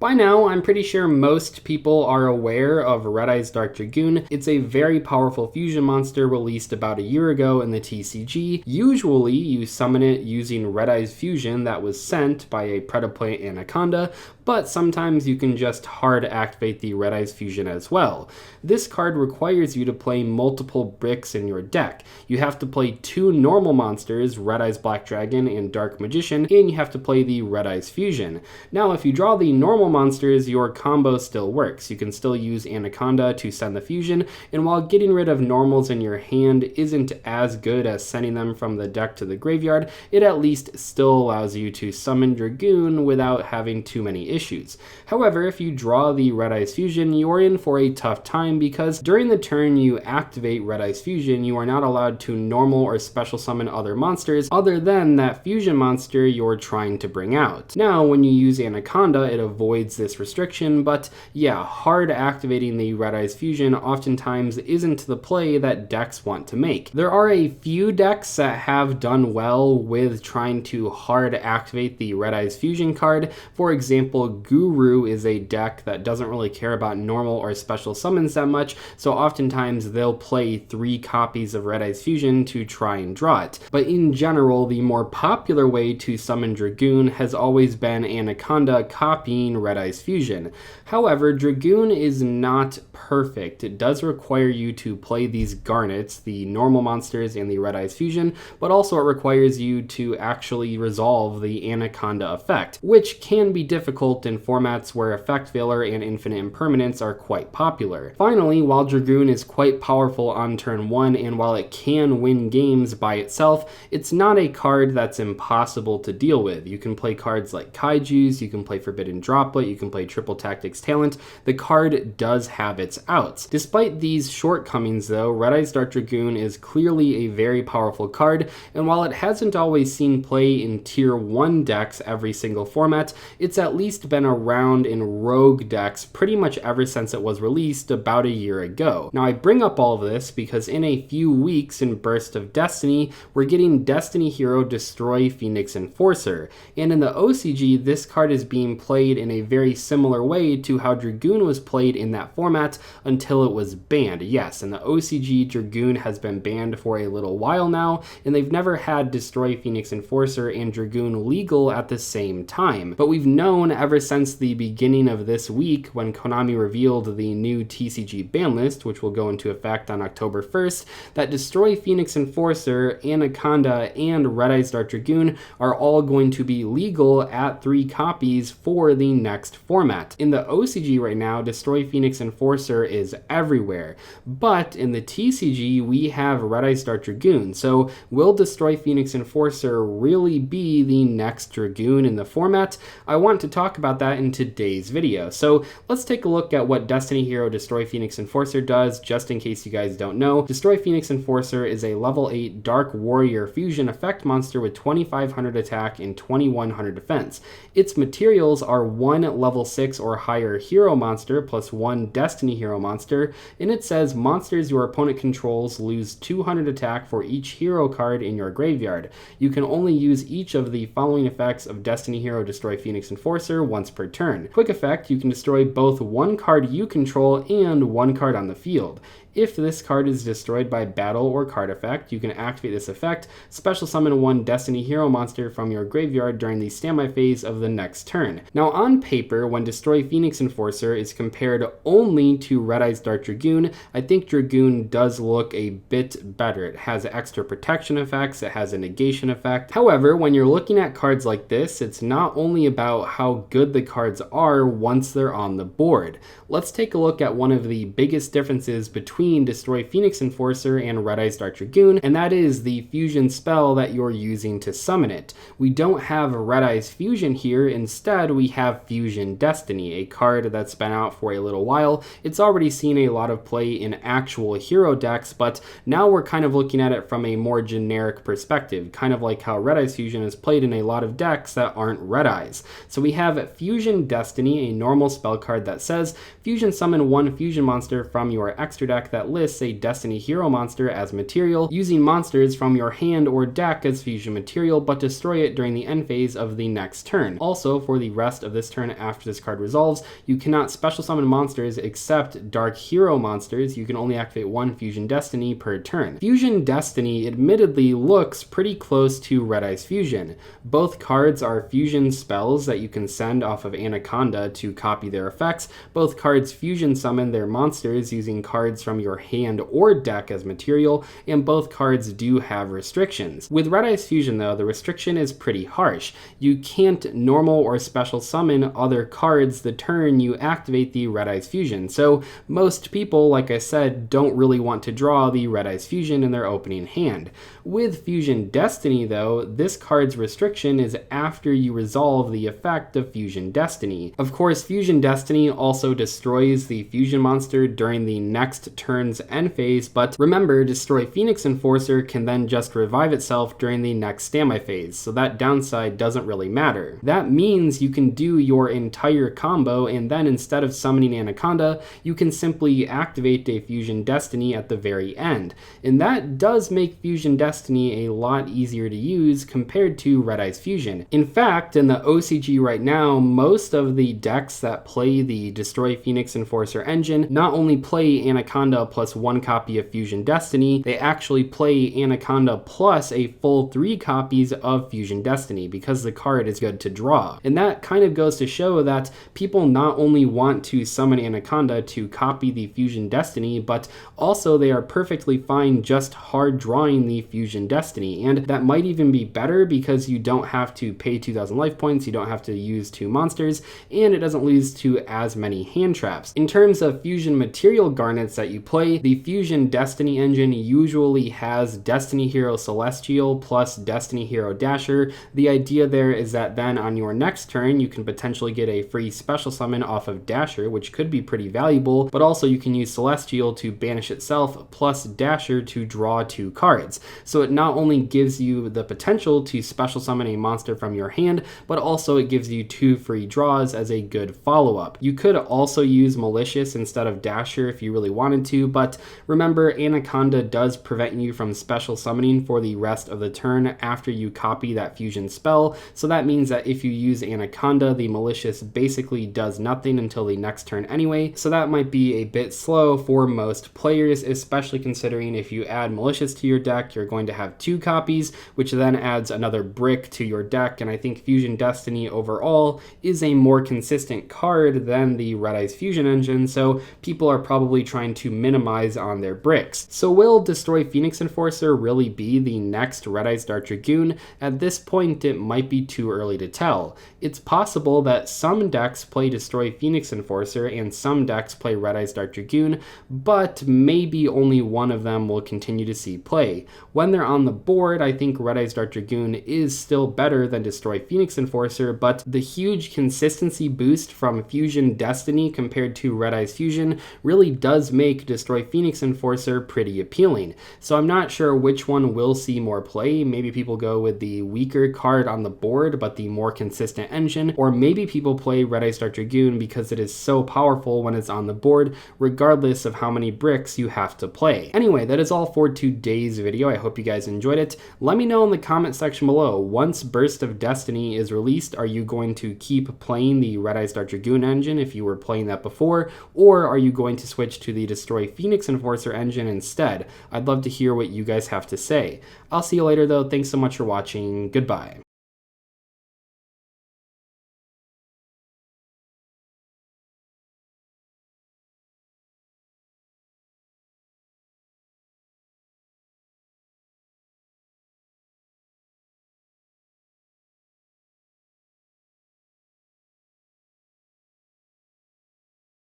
By now, I'm pretty sure most people are aware of Red Eye's Dark Dragoon. It's a very powerful fusion monster released about a year ago in the TCG. Usually, you summon it using Red Eye's fusion that was sent by a Predaplant Anaconda, but sometimes you can just hard activate the Red Eye's fusion as well. This card requires you to play multiple bricks in your deck. You have to play two normal monsters, Red Eye's Black Dragon and Dark Magician, and you have to play the Red Eye's fusion. Now, if you draw the normal monsters, your combo still works. You can still use Anaconda to send the fusion, and while getting rid of normals in your hand isn't as good as sending them from the deck to the graveyard, it at least still allows you to summon Dragoon without having too many issues. However, if you draw the Red Eye's fusion, you're in for a tough time because during the turn you activate Red Eye's fusion, you are not allowed to normal or special summon other monsters other than that fusion monster you're trying to bring out. Now, when you use Anaconda, it avoids this restriction, but yeah, hard activating the Red Eye's fusion oftentimes isn't the play that decks want to make. There are a few decks that have done well with trying to hard activate the Red Eye's fusion card. For example, Guru is a deck that doesn't really care about normal or special summons that much, so oftentimes they'll play 3 copies of Red Eye's fusion to try and draw it. But in general, the more popular way to summon Dragoon has always been Anaconda copying Red Eye's fusion. However, Dragoon is not perfect. It does require you to play these garnets, the normal monsters and the Red Eye's fusion, but also it requires you to actually resolve the Anaconda effect, which can be difficult in formats where Effect Veiler and Infinite Impermanence are quite popular. Finally, while Dragoon is quite powerful on turn 1, and while it can win games by itself, it's not a card that's impossible to deal with. You can play cards like Kaijus, you can play Forbidden Droplet, you can play Triple Tactics Talent. The card does have its outs. Despite these shortcomings though, Red Eye's Dark Dragoon is clearly a very powerful card, and while it hasn't always seen play in tier 1 decks every single format, it's at least been around in rogue decks pretty much ever since it was released about a year ago. Now, I bring up all of this because in a few weeks in Burst of Destiny, we're getting Destiny Hero Destroy Phoenix Enforcer, and in the OCG, this card is being played in a very similar way to how Dragoon was played in that format until it was banned. Yes, in the OCG, Dragoon has been banned for a little while now, and they've never had Destroy Phoenix Enforcer and Dragoon legal at the same time. But we've known ever since the beginning of this week when Konami revealed the new TCG ban list, which will go into effect on October 1st, that Destroy Phoenix Enforcer, Anaconda, and Red Eye's Dark Dragoon are all going to be legal at 3 copies for the next format. In the OCG right now, Destroy Phoenix Enforcer is everywhere, but in the TCG, we have Red Eye's Dark Dragoon. So will Destroy Phoenix Enforcer really be the next Dragoon in the format? I want to talk about that in today's video. So let's take a look at what Destiny Hero Destroy Phoenix Enforcer does, just in case you guys don't know. Destroy Phoenix Enforcer is a level 8 Dark Warrior fusion effect monster with 2500 attack and 2100 defense. Its materials are 1 level 6 or higher hero monster plus 1 Destiny Hero monster, and it says monsters your opponent controls lose 200 attack for each hero card in your graveyard. You can only use each of the following effects of Destiny Hero Destroy Phoenix Enforcer once per turn. Quick effect, you can destroy both 1 card you control and 1 card on the field. If this card is destroyed by battle or card effect, you can activate this effect, special summon 1 Destiny Hero monster from your graveyard during the standby phase of the next turn. Now, on paper, when Destroy Phoenix Enforcer is compared only to Red Eye's Dark Dragoon, I think Dragoon does look a bit better. It has extra protection effects, it has a negation effect. However, when you're looking at cards like this, it's not only about how good the cards are once they're on the board. Let's take a look at one of the biggest differences between Destroy Phoenix Enforcer and Red Eye's Dark Dragoon, and that is the fusion spell that you're using to summon it. We don't have Red Eye's fusion here, instead we have Fusion Destiny, a card that's been out for a little while. It's already seen a lot of play in actual hero decks, but now we're kind of looking at it from a more generic perspective, kind of like how Red Eye's fusion is played in a lot of decks that aren't Red Eye's. So we have Fusion Destiny, a normal spell card that says fusion summon 1 fusion monster from your extra deck that lists a Destiny Hero monster as material, using monsters from your hand or deck as fusion material, but destroy it during the end phase of the next turn. Also, for the rest of this turn after this card resolves. You cannot special summon monsters except Dark Hero monsters. You can only activate one Fusion Destiny per turn. Fusion Destiny admittedly looks pretty close to Red Eyes Fusion. Both cards are fusion spells that you can send off of Anaconda to copy their effects. Both cards fusion summon their monsters using cards from your hand or deck as material, and both cards do have restrictions. With Red Eyes Fusion though, the restriction is pretty harsh. You can't normal or special summon other cards the turn you activate the Red Eyes Fusion, so most people, like I said, don't really want to draw the Red Eyes Fusion in their opening hand. With Fusion Destiny though, this card's restriction is after you resolve the effect of Fusion Destiny. Of course, Fusion Destiny also destroys the fusion monster during the next turn's end phase, but remember, Destroy Phoenix Enforcer can then just revive itself during the next standby phase, so that downside doesn't really matter. That means you can do your entire combo, and then instead of summoning Anaconda, you can simply activate a Fusion Destiny at the very end. And that does make Fusion Destiny a lot easier to use compared to Red Eyes Fusion. In fact, in the OCG right now, most of the decks that play the Destroy Phoenix Enforcer engine not only play Anaconda plus one copy of Fusion Destiny, they actually play Anaconda plus a full 3 copies of Fusion Destiny because the card is good to draw. And that kind of goes to show that people not only want to summon Anaconda to copy the Fusion Destiny, but also they are perfectly fine just hard drawing the Fusion Destiny. And that might even be better because you don't have to pay 2,000 life points, you don't have to use 2 monsters, and it doesn't lose to as many hand traps. In terms of fusion material garnets that you play, the Fusion Destiny engine usually has Destiny Hero Celestial plus Destiny Hero Dasher. The idea there is that then on your next turn, you can potentially get a free special summon off of Dasher, which could be pretty valuable, but also you can use Celestial to banish itself plus Dasher to draw 2 cards. So it not only gives you the potential to special summon a monster from your hand, but also it gives you 2 free draws as a good follow-up. You could also use Malicious instead of Dasher if you really wanted to, but remember, Anaconda does prevent you from special summoning for the rest of the turn after you copy that fusion spell, so that means that if you use Anaconda, the Malicious basically does nothing until the next turn anyway, so that might be a bit slow for most players, especially considering if you add Malicious to your deck, you're going to have 2 copies, which then adds another brick to your deck, and I think Fusion Destiny overall is a more consistent card than the Red Eyes Fusion engine, so people are probably trying to minimize on their bricks. So will Destroy Phoenix Enforcer really be the next Red Eyes Dark Dragoon? At this point, it might be too early to tell. It's possible that some decks play Destroy Phoenix Enforcer and some decks play Red Eyes Dark Dragoon, but maybe only one of them will continue to see play. When they're on the board, I think Red Eyes Dark Dragoon is still better than Destroy Phoenix Enforcer, but the huge consistency boost from Fusion Destiny compared to Red Eyes Fusion really does make Destroy Phoenix Enforcer pretty appealing. So I'm not sure which one will see more play. Maybe people go with the weaker card on the board, but the more consistent engine, or maybe people play Red Eyes Dark Dragoon because it is so powerful when it's on the board, regardless of how many bricks you have to play. Anyway, that is all for today's video. I hope you guys enjoyed it. Let me know in the comment section below, once Burst of Destiny is released, are you going to keep playing the Red Eyes Dark Dragoon engine if you were playing that before, or are you going to switch to the Destroy Phoenix Enforcer engine instead? I'd love to hear what you guys have to say. I'll see you later though. Thanks so much for watching. Goodbye.